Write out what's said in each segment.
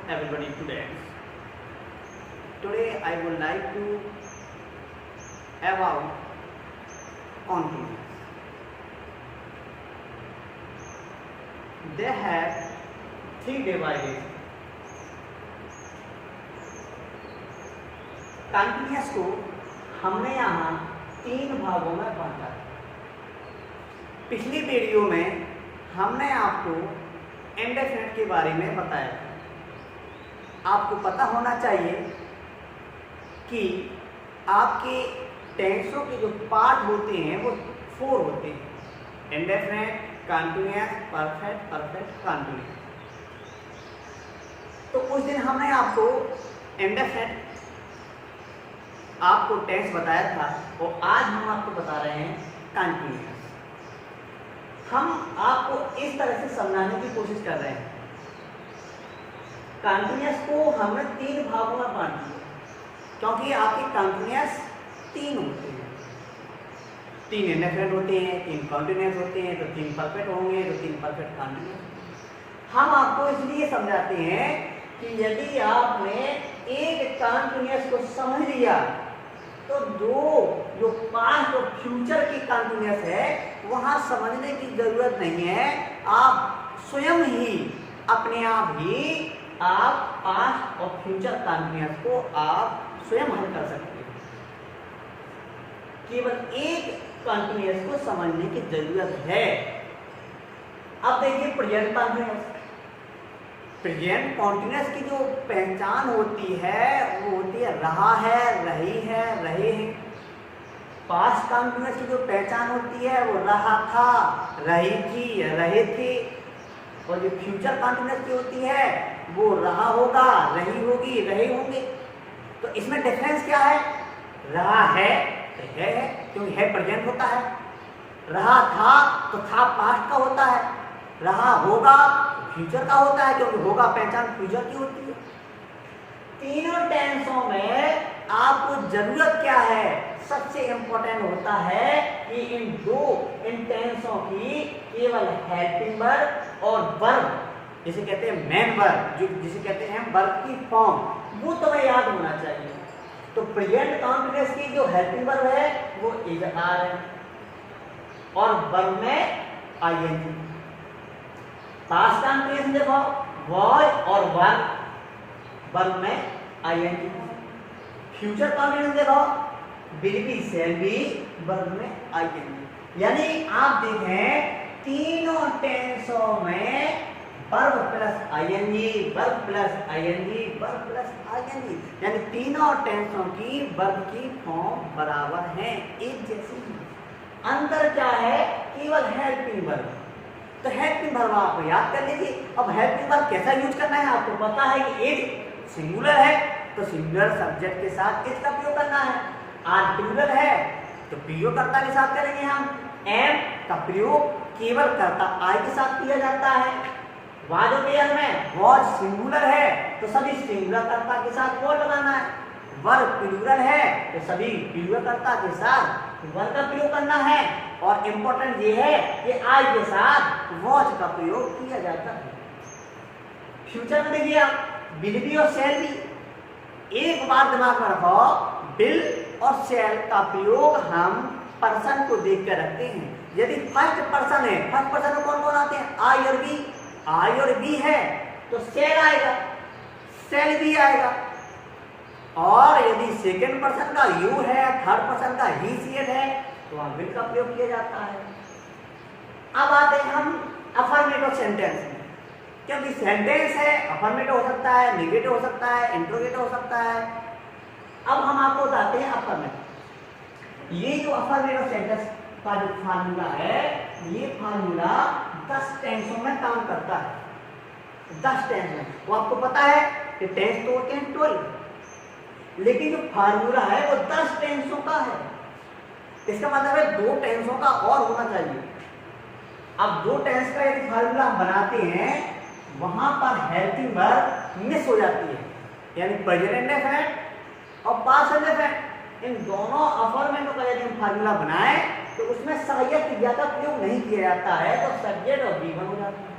everybody today. Today I would like to about continuous. They have three divided. Continuous को हमने यहाँ तीन भागों में बांटा। पिछली वीडियो में हमने आपको इंडेफिनिट के बारे में बताया था। आपको पता होना चाहिए कि आपके टेंसों के जो पार्ट होते हैं वो 4 होते हैं: indefinite, continuous, perfect, perfect, continuous. तो उस दिन हमने आपको इंडेफिनिट आपको टेंस बताया था और आज हम आपको बता रहे हैं कंटिन्यूअस। हम आपको इस तरह से समझाने की कोशिश कर रहे हैं। कंटिन्यूअस को हमने 3 भागों में बांट दिया क्योंकि आपके कंटिन्यूअस 3 होते हैं। 3 इंडेफिनिट होते हैं, 3 कंटिन्यूअस होते हैं, तो 3 परफेक्ट होंगे, तो 3 परफेक्ट कंटिन्यूअस। हम आपको इसलिए समझाते हैं कि यदि आपने एक कंटिन्यूअस को समझ लिया तो जो पास्ट और फ्यूचर की कंटिन्यूअस है वहां समझने की जरूरत नहीं है। आप स्वयं ही अपने आप ही आप पास्ट और फ्यूचर कंटिन्यूअस को आप स्वयं हल कर सकते हैं। केवल एक कंटिन्यूअस को समझने की जरूरत है। अब देखिए प्रेजेंट कंटिन्यूअस। प्रेजेंट कॉन्टिन्यूअस की जो पहचान होती है वो होती है रहा है, रही है, रहे हैं। पास्ट कॉन्टिन्यूअस की जो पहचान होती है वो रहा था, रही थी, रहे थे। और जो फ्यूचर कॉन्टिन्यूअस की होती है वो रहा होगा, रही होगी, रहे होंगे। तो इसमें डिफरेंस क्या है? रहा है तो है क्योंकि है प्रेजेंट होता है। रहा था तो था पास्ट का होता है। रहा होगा फ्यूचर का होता है क्योंकि होगा पहचान फ्यूचर की होती है। तीनों टेंसों में आपको जरूरत क्या है? सबसे इंपॉर्टेंट होता है कि इन टेंसों की केवल हेल्पिंग वर्ब और वर्ब, जिसे कहते हैं मेन वर्ब, जिसे कहते हैं वर्ब की फॉर्म, वो तुम्हें याद होना चाहिए। तो प्रेजेंट कंटीन्यूअस की जो हेल्पिंग वर्ब है वो इज आर है और वर्ब में आईएनजी। पास्ट कंटीन्यूअस देखो वॉज और वर, वर्ब में आईएनजी। फ्यूचर कंटीन्यूअस देखो will be, shall be, verb में आईएनजी। यानी आप देखें तीनों टेंसों में verb plus ING, verb plus ING, verb plus ING, यानी तीनों टेंसों की वर्ब की फॉर्म बराबर हैं, एक जैसी। अंतर क्या है? केवल हेल्पिंग वर्ब। तो हेल्पिंग वर्ब आप याद कर लीजिए। अब हेल्पिंग वर्ब कैसा यूज करना है? आपको पता है कि इज सिंगुलर है तो सिंगुलर सब्जेक्ट के साथ इज का प्रयोग करना है। आर प्लूरल है तो प्रयोगकर्ता के साथ करेंगे हम। एम का प्रयोग केवल कर्ता आई के साथ किया जाता है। वाज और वेयर में वॉज सिंगुलर है तो सभी सिंगुलर कर्ता के साथ वॉज लगाना है। वर प्लूरल है तो सभी प्लूरल कर्ता के साथ वर का प्रयोग करना है। और इंपॉर्टेंट ये है कि आई के साथ वॉज का प्रयोग किया जाता है। फ्यूचर में देखिए आप विल बी और शैल बी। एक बार दिमाग में रखो, विल और शैल का प्रयोग हम पर्सन को देख कर रखते हैं। यदि फर्स्ट पर्सन है, फर्स्ट पर्सन में कौन कौन आते हैं? आई और बी। आई और बी है तो शैल आएगा, शैल बी आएगा। और यदि सेकंड पर्सन का यू है, थर्ड पर्सन का ही सी है तो वहां विल का प्रयोग किया जाता है। अब आते हैं हम अफर्मेटिव सेंटेंस में, क्योंकि सेंटेंस है अफर्मेटिव हो सकता है, नेगेटिव हो सकता है, इंट्रोगेटिव हो सकता है। अब हम आपको बताते हैं अफर्मेटिव। ये जो अफर्मेटिव सेंटेंस का जो फार्मूला है, ये फार्मूला 10 टेंसों में काम करता है। 10 टेंस में वो आपको पता है कि टेंस तो होते हैं 12, लेकिन जो फार्मूला है वो 10 टेंसों का है। इसका मतलब है 2 टेंसों का और होना चाहिए। अब 2 टेंस का यदि फार्मूला हम बनाते हैं वहां पर हेल्पिंग वर्ब मिस हो जाती है, यानी प्रेजेंट इंडेफिनिट और पास्ट इंडेफिनिट इन दोनों अफर्मेटिव का यदि हम फार्मूला बनाए तो उसमें सहायक क्रिया का प्रयोग नहीं किया जाता है तो सब्जेक्ट और वी1 हो जाता है।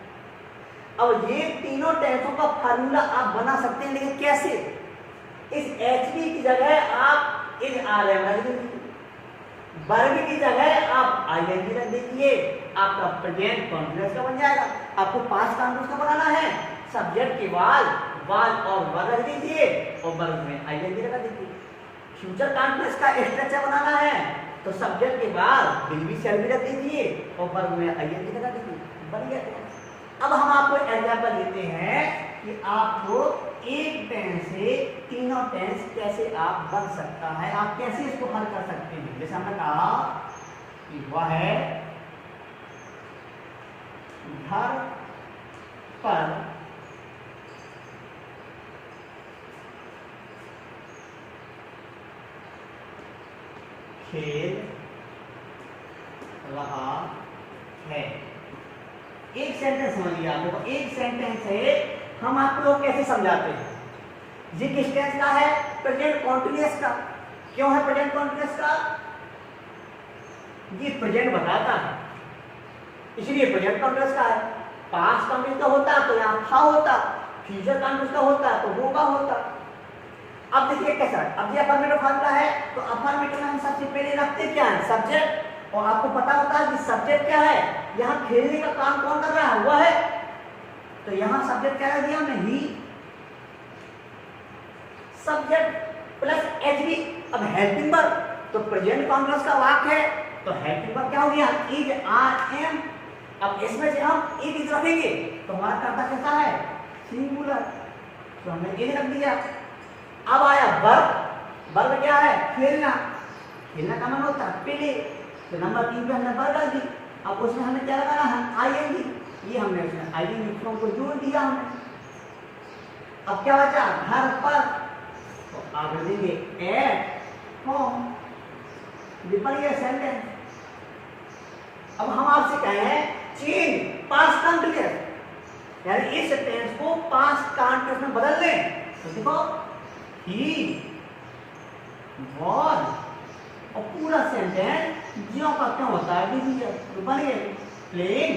अब ये तीनों टेंसों का फार्मूला आप बना सकते हैं, लेकिन कैसे? इस HB की जगह आप इस RM रख दीजिए, वर्ग की जगह आप ING रख दीजिए, आपका प्रेजेंट कॉन्टिन्यूअस का बन जाएगा। आपको पास्ट कॉन्टिन्यूअस का बनाना है, सब्जेक्ट के बाद और वर्ग रख दीजिए और वर्ग में ING लगा दीजिए। फ्यूचर कॉन्टिन्यूअस का स्ट्रक्चर बनाना है तो सब्जेक्ट के बाद विल बी शैल बी रख दीजिए और वर्ग में ING लगा दीजिए, बन गया। अब हम आपको एग्जांपल देते हैं कि आपको एक टेंस से तीनों टेंस कैसे आप बन सकता है, आप कैसे इसको हल कर सकते हैं। जैसे हमने कहा कि वह है घर पर खेल रहा है। एक सेंटेंस समझ लिया आपको, एक सेंटेंस है, हम आपको लोग कैसे समझाते हैं। ये किस टेंस का है? प्रेजेंट कॉन्टिन्यूअस का। क्यों है प्रेजेंट कॉन्टिन्यूअस का? ये प्रेजेंट बताता है, इसलिए प्रेजेंट कॉन्टिन्यूअस का है। पास्ट कॉन्टिन्यूअस का होता तो यहाँ था होता, फ्यूचर कॉन्टिन्यूअस का होता तो होगा होता। अब देखिए कैसा है, अब ये अफर्मेटिव फार्मूला है तो अफर्मेटिव में हम सबसे पहले रखते क्या है? सब्जेक्ट। और आपको पता होता है कि सब्जेक्ट क्या है, यहाँ खेलने का काम कौन कर रहा है? हुआ है। तो यहाँ सब्जेक्ट क्या दिया हमने? ही। Subject plus HB। अब हेल्पिंग वर्ब, तो प्रेजेंट कॉन्टिन्यूअस का वाक्य है तो हेल्पिंग वर्ब क्या हो गया? Is, are, am. अब इसमें से हम एक इज रखेंगे तो हमारा कर्ता कैसा है? सिंगुलर, तो हमने इज रख दिया। अब आया वर्ब। वर्ब क्या है? खेलना। खेलना का मन होता है पहले, तो नंबर 3 पे हमने वर्ब डाल दी। अब उसमें हमने क्या लगाना है? ING। ये हमने उसमें ING फॉर्म को जोड़ दिया हमने। अब क्या बचा? घर पर, तो आगे देंगे एट होम। ये बन गया सेंटेंस। अब हम आपसे कहें चेंज पास्ट कॉन्टिन्यूअस, यानी इस टेंस को पास्ट कॉन्टिन्यूअस में बदल दें। तो देखो ही वॉज, और पूरा सेंटेंस ज्यों का क्यों होता है? दीजिए, तो बन गया प्लेइंग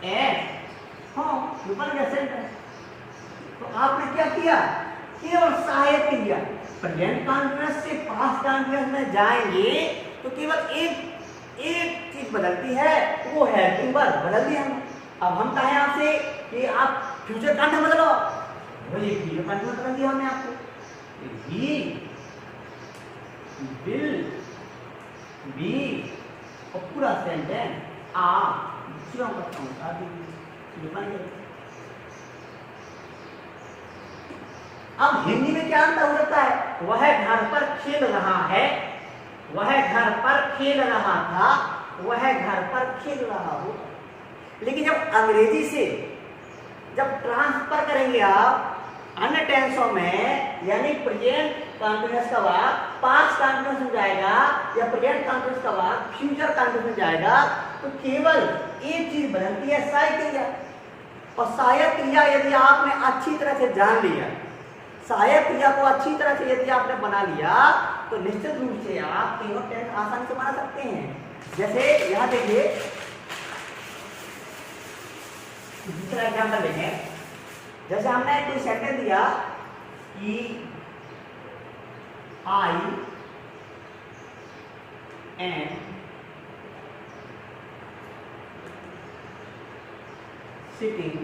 एट होम, तो बन गया सेंटेंस। तो आपने क्या किया? केवल सहायक किया। प्रेजेंट कॉन्टिन्यूअस से पास्ट कॉन्टिन्यूअस में जाएंगे तो केवल एक चीज बदलती है, वो हेल्पिंग वर्ब बदल दिया हमने। अब हम कहें आपसे कि आप फ्यूचर कॉन्टिन्यूअस बदलो, वही फ्यूचर कॉन्टिन्यूअस बदल दिया हमने आपको। ही विल बी, और पूरा सेंटेंस आप ज्यों का त्यों बता दीजिए। अब हिंदी में क्या अंतर हो जाता है? वह घर पर खेल रहा है, वह घर पर खेल रहा था, वह घर पर खेल रहा हो। लेकिन जब अंग्रेजी से जब ट्रांसफर करेंगे आप अन्य टेंसों में, यानी प्रेजेंट कॉन्टिन्यूअस का वाक्य पास्ट कॉन्टिन्यूअस में जाएगा या प्रेजेंट कॉन्टिन्यूअस का वाक्य फ्यूचर कॉन्टिन्यूअस में जाएगा, तो केवल एक चीज बदलती है, सहायक क्रिया। और सहायक क्रिया यदि आपने अच्छी तरह से जान लिया, सहायक क्रिया को अच्छी तरह से यदि आपने बना लिया, तो निश्चित रूप से आप तीनों टेंस आसानी से बना सकते हैं। जैसे यहाँ देखिए, दूसरा एग्जाम्पल देखें। जैसे हमने कोई सेंटेंस दिया कि I am sitting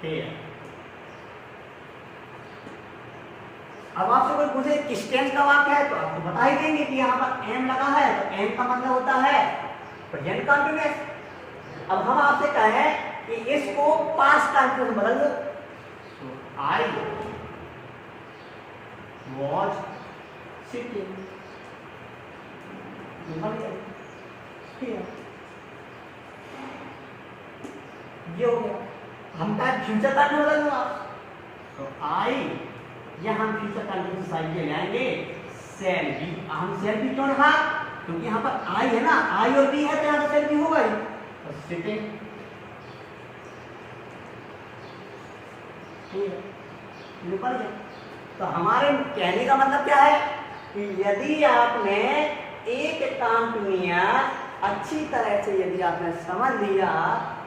here। अब आपसे कोई पूछे किस टेंस का वाक्य है तो आपको बता ही देंगे कि यहाँ पर एम लगा है, तो एम का मतलब होता है प्रेजेंट कॉन्टिन्यूअस। अब हम आपसे कहें कि इसको पास्ट कॉन्टिन्यूअस बदल दो, तो आई वॉज सिटिंग, ये हो गया। हम कहा फ्यूचर कॉन्टिन्यूअस बदल दो आप, तो आई या हम फ्यूचर कॉन्टिन्यूअस साइड में लाएंगे सेल बी। हम सेल बी क्यों रखा? क्योंकि यहाँ पर आई है ना, आई और बी है तो यहाँ पर सेल बी होगा ही। तो सिटिंग, तो हमारे कहने का मतलब क्या है कि यदि आपने एक काम को अच्छी तरह से यदि आपने समझ लिया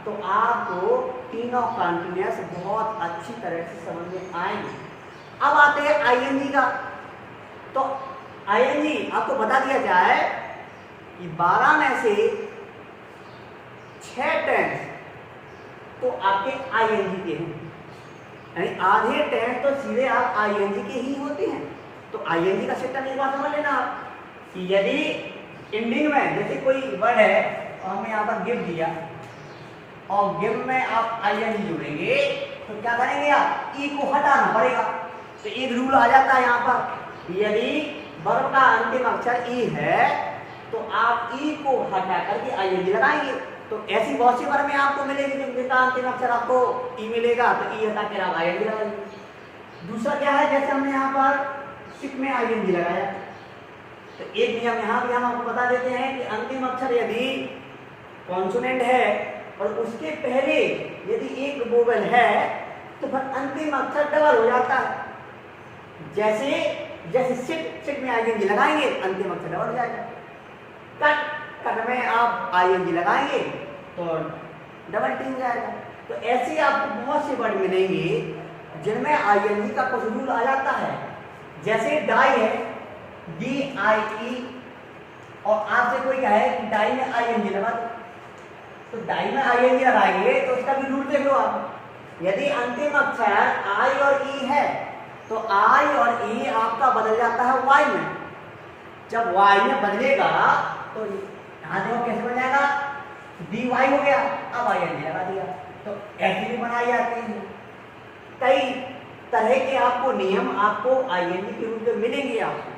तो आपको तीनों कॉन्टिन्यूअस बहुत अच्छी तरह से समझ में आएंगे। अब आते हैं आईएनजी का। तो आईएनजी आपको बता दिया जाए कि 12 में से 6 टेंस तो आपके आईएनजी के हैं, यानी आधे टेंस तो सीधे आप आईएनजी के ही होते हैं। तो आईएनजी का सिस्टम एक बार समझ लेना आप कि यदि एंडिंग में जैसे कोई वर्ड है और हमें यहाँ पर गिव दिया और गिव में आप आईएनजी जोड़ेंगे तो क्या करेंगे आप, ई को हटाना पड़ेगा। तो एक रूल आ जाता है यहाँ पर, यदि वर्ब का अंतिम अक्षर ई है तो आप ई को हटा करके आईएनजी लगाएंगे। तो ऐसी बहुत सी वर्ब में आपको मिलेगी जिनका अंतिम अक्षर आपको ई मिलेगा तो ई हटा कर आप आईएनजी लगाएंगे। दूसरा क्या है, जैसे हमने यहाँ पर सिक में आईएनजी लगाया तो एक नियम यहाँ भी हम आपको बता देते हैं कि अंतिम अक्षर यदि कॉन्सोनेंट है और उसके पहले यदि एक वोवेल है तो फिर अंतिम अक्षर डबल हो जाता है। जैसे जैसे सिट में आईएनजी लगाएंगे अंतिम अक्षर डबल हो जाएगा। कट में आप आईएनजी लगाएंगे तो डबल टी हो जाएगा। तो ऐसे आपको बहुत से वर्ड मिलेंगे जिनमें आईएनजी का कुछ रूल आ जाता है। जैसे डाई है, DIE, और आपसे कोई कहे कि डाई में आईएनजी लगा दो तो डाई में आईएनजी लगाएंगे तो उसका भी रूल देख लो आप। यदि अंतिम अक्षर आई और ई है तो आई और ई आपका बदल जाता है वाई में। जब वाई में बदलेगा तो यहाँ देखो कैसे बन जाएगा, DY हो गया, अब आईएनजी लगा दिया। तो ऐसे भी बनाई जाती है। कई तरह के आपको नियम आपको आईएनजी के रूप में मिलेंगे आपको।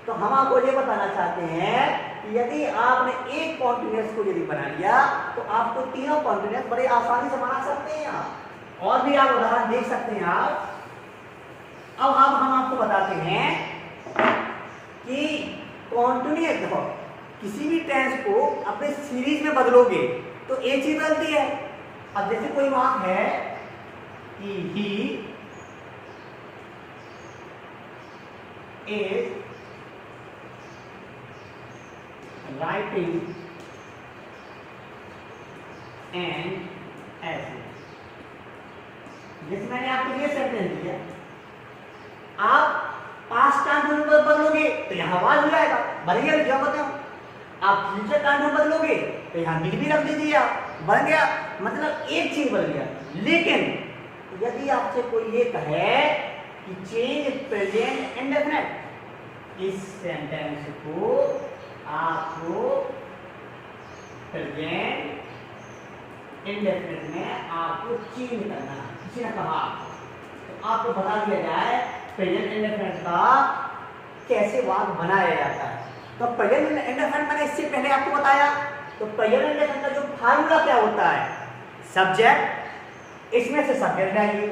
तो हम आपको ये बताना चाहते हैं कि यदि आपने एक कॉन्टिन्यूअस को यदि बना लिया तो आपको तीनों कॉन्टिन्यूअस बड़े आसानी से बना सकते हैं आप। और भी आप उदाहरण देख सकते हैं आप। अब हम आपको बताते हैं कि कॉन्टिन्यूअस देखो, किसी भी टेंस को अपने सीरीज में बदलोगे तो एक चीज बदलती है। अब जैसे कोई वाक्य है कि he is writing an essay, जैसे मैंने आपको ये सेंटेंस दिया, आप पास्ट टाइम बदलोगे तो यहाँ वाज हो जाएगा, बन गया। क्या बताऊं, आप फ्यूचर टाइम बदलोगे तो यहाँ बिल भी रख दीजिए, आप बन गया। मतलब एक चीज बदल गया। लेकिन यदि आपसे कोई ये कहे कि चेंज प्रेजेंट इंडेफिनिट, इस सेंटेंस को आपको प्रेजेंट इंडेफिनिट में आपको चेंज करना है, किसी ने कहा तो आपको बता दिया जाए प्रेजेंट इंडेफिनिट का कैसे वाक्य बनाया जाता है। तो प्रेजेंट इंडेफिनिट मैंने इससे पहले आपको बताया। तो प्रेजेंट इंडेफिनिट का जो फार्मूला क्या होता है, सब्जेक्ट, इसमें से सब्जेक्ट डालिए,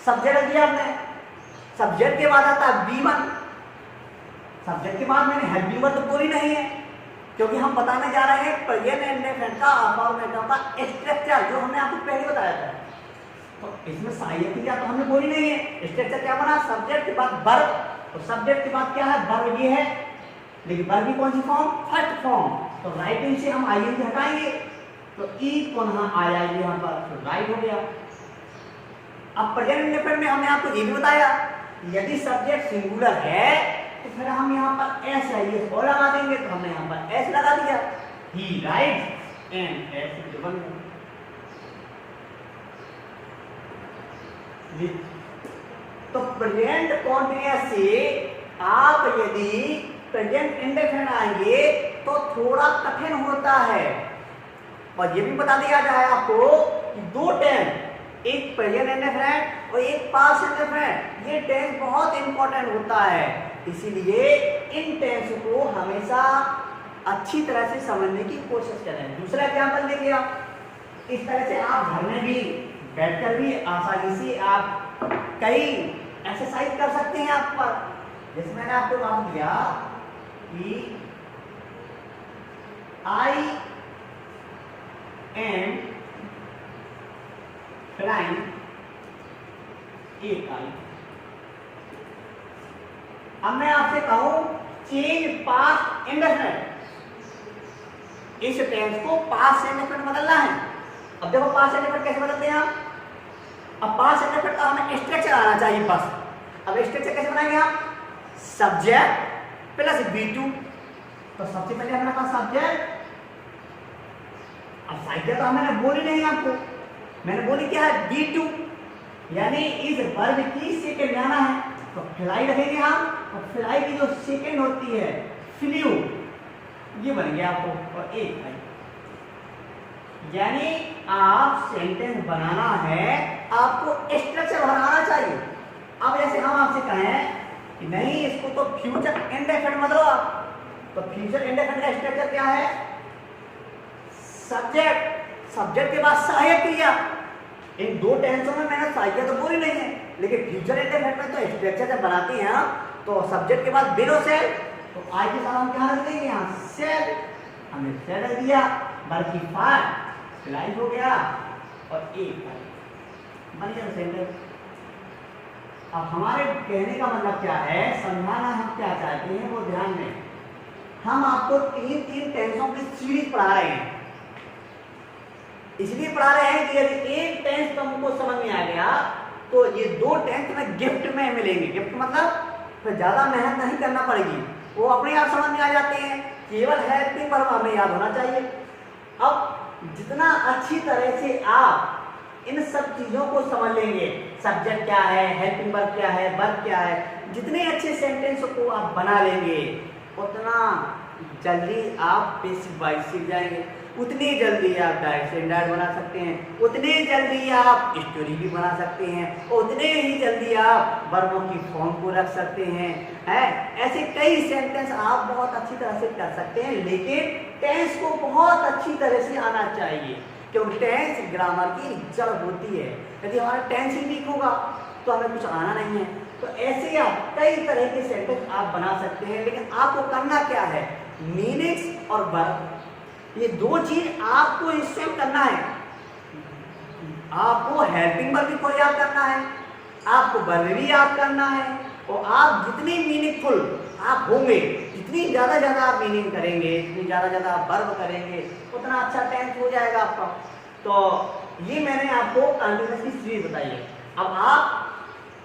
सब्जेक्ट दिया आपने, सब्जेक्ट के बाद आता है B1। सब्जेक्ट के बाद मैंने हेल्पिंग वर्ब तो कोई नहीं है, क्योंकि हम बताने जा रहे हैं प्रेजेंट इंडेफिनिट का फॉर्मेटों का स्ट्रक्चर जो हमने आपको पहले बताया था। तो इसमें सहायक क्रिया तो हमने कोई नहीं है। स्ट्रक्चर क्या बना, सब्जेक्ट के बाद वर्ब, तो सब्जेक्ट के बाद क्या है, वर्ब ये है, लेकिन वर्ब की कौन सी फॉर्म, फर्स्ट फॉर्म। तो राइटिंग से हम आईएनजी हटाएंगे तो ई पुनः आ जाएगी यहाँ पर, तो राइट हो गया। अब प्रेजेंट इंडेफिनिट में हमने आपको ये भी बताया यदि सब्जेक्ट सिंगुलर है तो फिर हम यहाँ पर एस है ये और लगा देंगे, तो हमने यहाँ पर एस लगा दिया, ही राइट्स एंड एस बन गया। तो प्रेजेंट कॉन्टिन्यूअस से आप यदि प्रेजेंट इंडेफिनिट आएंगे तो थोड़ा कठिन होता है। और ये भी बता दिया जाए आपको कि दो टेंस, एक प्रेजेंट इंडेफिनिट और एक पास्ट इंडेफिनिट, ये टेंस बहुत इंपॉर्टेंट होता है। इसीलिए इन टेंस को हमेशा अच्छी तरह से समझने की कोशिश करें। दूसरा एग्जाम्पल देखिए आप, इस तरह से आप घर में भी बैठकर भी आसानी से आप कई एक्सरसाइज कर सकते हैं आप पर। जैसे मैंने आपको बात किया कि आई एम फ्लाइंग एक आई। अब मैं आपसे कहूं चेंज पास्ट इंडेफिनिट, इस टेंस को पास्ट इंडेफिनिट बदलना है। अब देखो पास्ट इंडेफिनिट कैसे बदलते हैं आप? अब पास्ट इंडेफिनिट का हमें स्ट्रक्चर आना चाहिए बस। अब स्ट्रक्चर कैसे बनाएंगे आप? Subject plus B2। तो सबसे पहले हमारे पास सब्जेक्ट, अब साइकिल तो मैंने बोली नहीं आपको, मैंने बोली क्या है? B2, यानी इस वर्ब की सेकंड आना है। तो फ्लाई रखेंगे हम, और फ्लाई की जो सेकंड होती है फ्लू, ये बन गया आपको, और एक भाई, यानी आप सेंटेंस बनाना है, आपको स्ट्रक्चर बनाना चाहिए। अब जैसे हम आपसे कहें कि नहीं इसको तो फ्यूचर इंडेफिनिट मत लो आप, तो फ्यूचर इंडेफिनिट का स्ट्रक्चर क्या है? सब्जेक्ट, सब्जेक्ट के बाद सहायक क्रिया। इन दो टेंसों में मैंने सहायक तो बोली नहीं है, लेकिन फ्यूचर इंडेफिनिट में तो स्ट्रक्चर जब बनाते हैं हम, तो सब्जेक्ट के बाद बिलो सेल, तो आज के साथ हम क्या रख देंगे? यहाँ सेल, हमने सेल रख दिया, बल्कि फाइव फ्लाई हो गया, और एक बन गया सेंटेंस। अब हमारे कहने का मतलब क्या है, समझाना हम क्या चाहते हैं वो ध्यान में। हम आपको तीन तीन टेंसों की सीरीज पढ़ा रहे हैं, इसलिए पढ़ा रहे हैं कि यदि एक टेंस तुमको समझ में आ गया तो ये दो टेंस में गिफ्ट में मिलेंगे। गिफ्ट मतलब फिर ज्यादा मेहनत नहीं करना पड़ेगी, वो अपने आप समझ में आ जाते हैं, केवल हेल्पिंग वर्ब हमें याद होना चाहिए। अब जितना अच्छी तरह से आप इन सब चीजों को समझ लेंगे, सब्जेक्ट क्या है, हेल्पिंग वर्ब क्या है, वर्ब क्या है, जितने अच्छे सेंटेंस को आप बना लेंगे उतना जल्दी आप बेसिक वाइज सीख जाएंगे, उतनी जल्दी आप डायरेक्ट से इनडायरेक्ट बना सकते हैं, उतनी जल्दी आप स्टोरी भी बना सकते हैं, और उतने ही जल्दी आप वर्बों की फॉर्म को रख सकते हैं। ऐसे कई सेंटेंस आप बहुत अच्छी तरह से कर सकते हैं, लेकिन टेंस को बहुत अच्छी तरह से आना चाहिए, क्योंकि टेंस ग्रामर की जड़ होती है। यदि हमारा टेंस ही वीक होगा तो हमें कुछ आना नहीं है। तो ऐसे आप कई तरह के सेंटेंस आप बना सकते हैं, लेकिन आपको करना क्या है? मीनिंग्स और वर्ब, ये दो चीज आपको स्वयं करना है। आपको हेल्पिंग वर्ब भी को याद करना है, आपको वर्ब भी याद करना है, और आप जितनी मीनिंगफुल आप होंगे, जितनी ज्यादा आप मीनिंग करेंगे, जितनी ज्यादा आप वर्ब करेंगे, उतना अच्छा टेंस हो जाएगा आपका। तो ये मैंने आपको कंटिन्यूअस की सीरीज बताई है। अब आप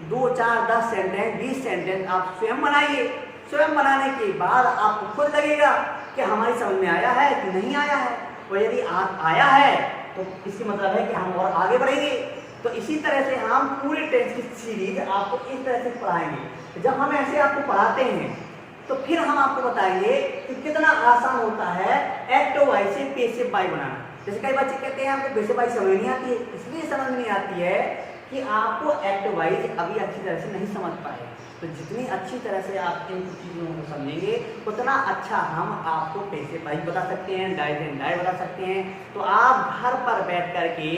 2, 4, 10 सेंटेंस, 20 सेंटेंस आप स्वयं बनाइए। स्वयं बनाने के बाद आपको खुद लगेगा कि हमारी समझ में आया है कि नहीं आया है, और यदि आया है तो इसकी मतलब है कि हम और आगे बढ़ेंगे। तो इसी तरह से हम पूरे टेंस की सीरीज आपको इस तरह से पढ़ाएंगे। जब हम ऐसे आपको पढ़ाते हैं तो फिर हम आपको बताएंगे कि कितना आसान होता है एक्टिव वाइज से पैसिव वाइज बनाना। जैसे कई बच्चे कहते हैं हमको पैसिव वाइज समझ नहीं आती है, इसलिए समझ नहीं आती है कि आपको एक्टिव वाइज अभी अच्छी तरह से नहीं समझ पाए। तो जितनी अच्छी तरह से आप इन चीज़ों को समझेंगे उतना अच्छा हम आपको पैसिव वाइज बता सकते हैं, डायरेक्ट एंड इनडायरेक्ट बता सकते हैं। तो आप घर पर बैठ करके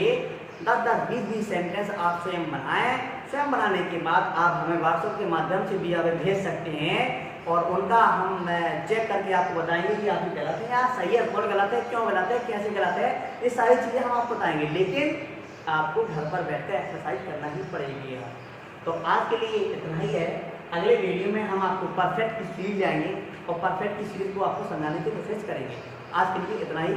10-10, 20-20 सेंटेंस आप स्वयं बनाएं। स्वयं बनाने के बाद आप हमें व्हाट्सएप के माध्यम से भी हमें भेज सकते हैं, और उनका हम चेक करके आपको बताएंगे कि आप गलत है या सही है, कौन गलत है, क्यों गलत है, कैसे गलत है, ये सारी चीज़ें हम आपको बताएंगे। लेकिन आपको घर पर बैठकर एक्सरसाइज करना ही पड़ेगी। तो आज के लिए इतना ही है। अगले वीडियो में हम आपको परफेक्ट की सीरीज लाएंगे और परफेक्ट की सीरीज को आपको समझाने की कोशिश करेंगे। आज के लिए इतना ही।